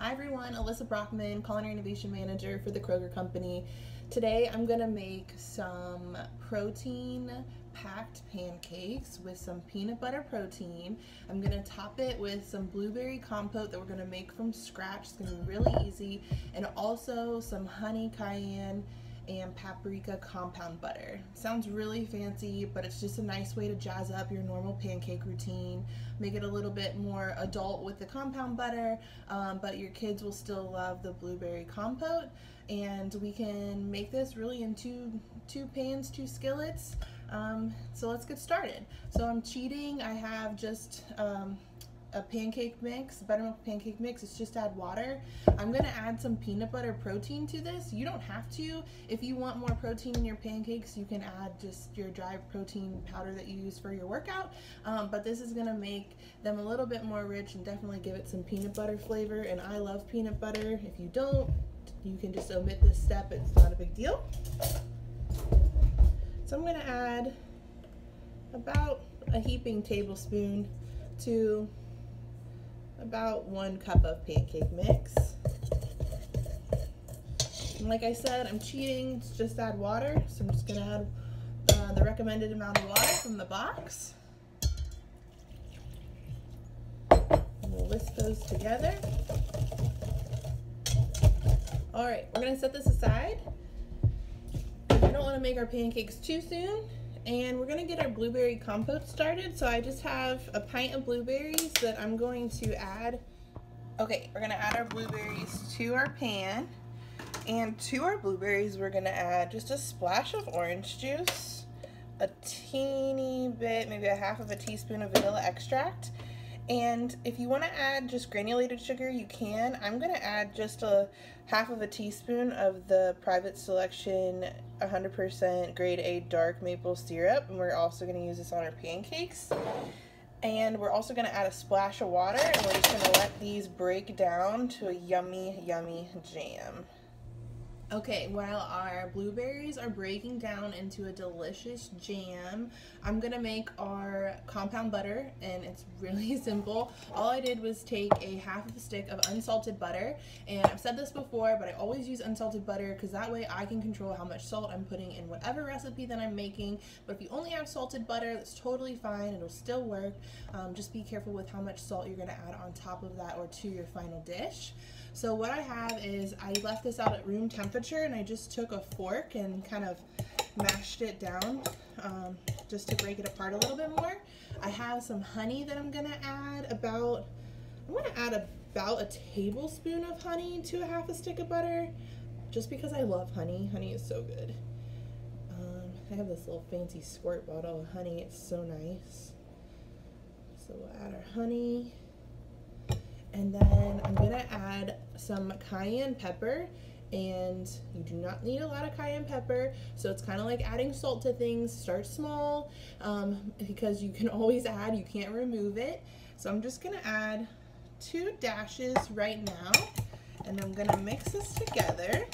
Hi everyone, Alissa Brockman, Culinary Innovation Manager for the Kroger Company. Today I'm going to make some protein-packed pancakes with some peanut butter protein. I'm going to top it with some blueberry compote that we're going to make from scratch. It's going to be really easy. And also some honey, cayenne, and paprika compound butter. Sounds really fancy, but it's just a nice way to jazz up your normal pancake routine, make it a little bit more adult with the compound butter, but your kids will still love the blueberry compote. And we can make this really in two pans, two skillets. So let's get started. So I'm cheating. I have just a pancake mix, buttermilk pancake mix. It's just add water. I'm gonna add some peanut butter protein to this. You don't have to. If you want more protein in your pancakes, you can add just your dry protein powder that you use for your workout. But this is gonna make them a little bit more rich and definitely give it some peanut butter flavor. And I love peanut butter. If you don't, you can just omit this step. It's not a big deal. So I'm gonna add about a heaping tablespoon to about 1 cup of pancake mix. And like I said, I'm cheating, it's just add water. So I'm just gonna add the recommended amount of water from the box. And we'll whisk those together. All right, we're gonna set this aside. We don't wanna make our pancakes too soon. And we're gonna get our blueberry compote started. So I just have a pint of blueberries that I'm going to add. Okay, we're gonna add our blueberries to our pan. And to our blueberries, we're gonna add just a splash of orange juice, a teeny bit, maybe a half of a teaspoon of vanilla extract. And if you wanna add just granulated sugar, you can. I'm gonna add just a half of a teaspoon of the Private Selection 100% grade A dark maple syrup. And we're also gonna use this on our pancakes. And we're also gonna add a splash of water, and we're just gonna let these break down to a yummy, yummy jam. Okay, while our blueberries are breaking down into a delicious jam, I'm gonna make our compound butter, and it's really simple. All I did was take a half of a stick of unsalted butter, and I've said this before, but I always use unsalted butter because that way I can control how much salt I'm putting in whatever recipe that I'm making. But if you only have salted butter, that's totally fine, it'll still work. Just be careful with how much salt you're gonna add on top of that or to your final dish. So what I have is I left this out at room temperature, and I just took a fork and kind of mashed it down just to break it apart a little bit more. I have some honey that I'm gonna add about a tablespoon of honey to a half a stick of butter, just because I love honey. Honey is so good. I have this little fancy squirt bottle of honey. It's so nice. So we'll add our honey. And then I'm gonna add some cayenne pepper, and you do not need a lot of cayenne pepper, so it's kind of like adding salt to things. Start small, because you can always add, you can't remove it. So I'm just gonna add 2 dashes right now, and I'm gonna mix this together.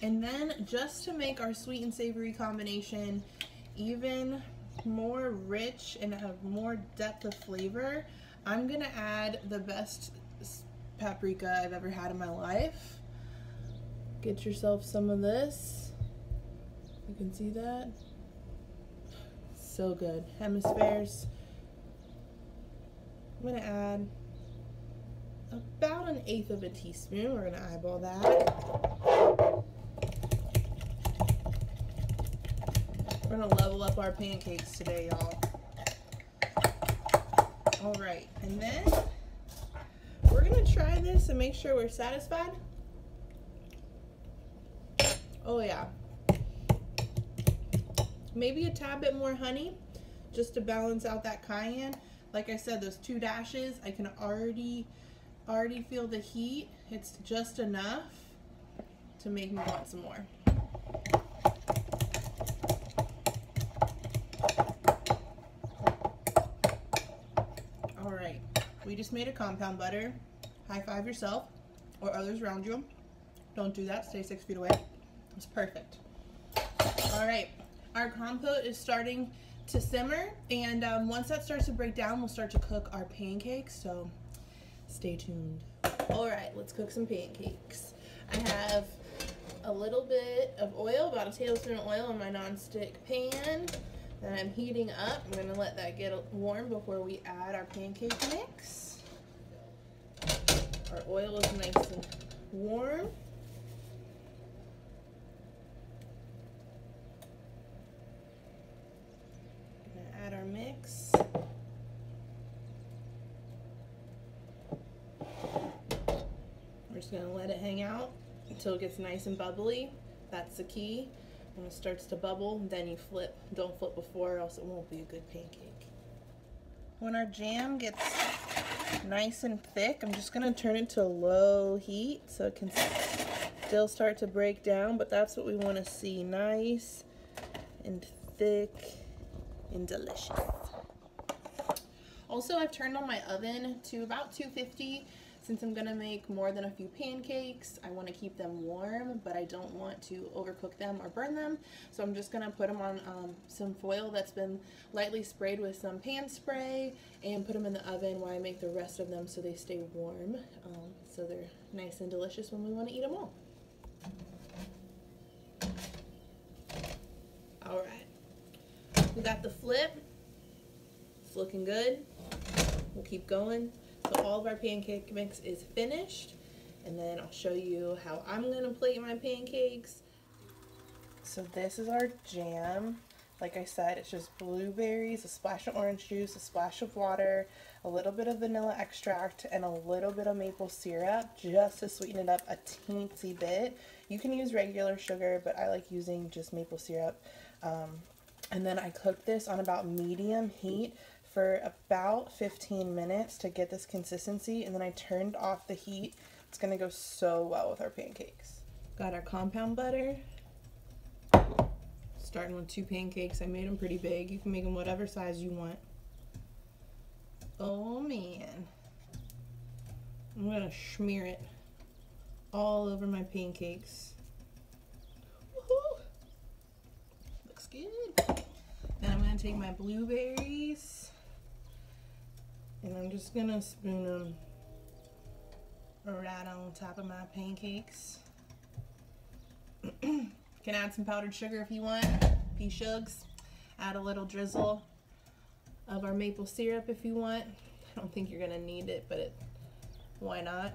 And then just to make our sweet and savory combination even more rich and have more depth of flavor, I'm gonna add the best paprika I've ever had in my life. Get yourself some of this. You can see that. So good. Hemispheres. I'm gonna add about 1/8 of a teaspoon. We're gonna eyeball that. We're gonna level up our pancakes today, y'all. All right, and then we're gonna try this and make sure we're satisfied. Oh yeah. Maybe a tad bit more honey, just to balance out that cayenne. Like I said, those 2 dashes, I can already feel the heat. It's just enough to make me want some more. We just made a compound butter. High five yourself or others around you. Don't do that, stay 6 feet away. It's perfect. All right, our compote is starting to simmer, and once that starts to break down, we'll start to cook our pancakes, so stay tuned. All right, let's cook some pancakes. I have a little bit of oil, about a tablespoon of oil in my nonstick pan that I'm heating up. I'm gonna let that get warm before we add our pancake mix. Our oil is nice and warm. Gonna add our mix. We're just gonna let it hang out until it gets nice and bubbly. That's the key. When it starts to bubble, then you flip. Don't flip before, or else it won't be a good pancake. When our jam gets nice and thick, I'm just gonna turn it to low heat so it can still start to break down, but that's what we wanna see, nice and thick and delicious. Also, I've turned on my oven to about 250. Since I'm gonna make more than a few pancakes, I wanna keep them warm, but I don't want to overcook them or burn them. So I'm just gonna put them on some foil that's been lightly sprayed with some pan spray and put them in the oven while I make the rest of them so they stay warm. So they're nice and delicious when we wanna eat them all. All right, we got the flip. It's looking good. We'll keep going. So all of our pancake mix is finished, and then I'll show you how I'm gonna plate my pancakes. So this is our jam. Like I said, it's just blueberries, a splash of orange juice, a splash of water, a little bit of vanilla extract, and a little bit of maple syrup just to sweeten it up a teensy bit. You can use regular sugar, but I like using just maple syrup. And then I cooked this on about medium heat for about 15 minutes to get this consistency, and then I turned off the heat. It's gonna go so well with our pancakes. Got our compound butter. Starting with 2 pancakes. I made them pretty big. You can make them whatever size you want. Oh man. I'm gonna smear it all over my pancakes. Woohoo! Looks good. Then I'm gonna take my blueberries, and I'm just gonna spoon them right on top of my pancakes. Can add some powdered sugar if you want, pea shugs. Add a little drizzle of our maple syrup if you want. I don't think you're gonna need it, but why not?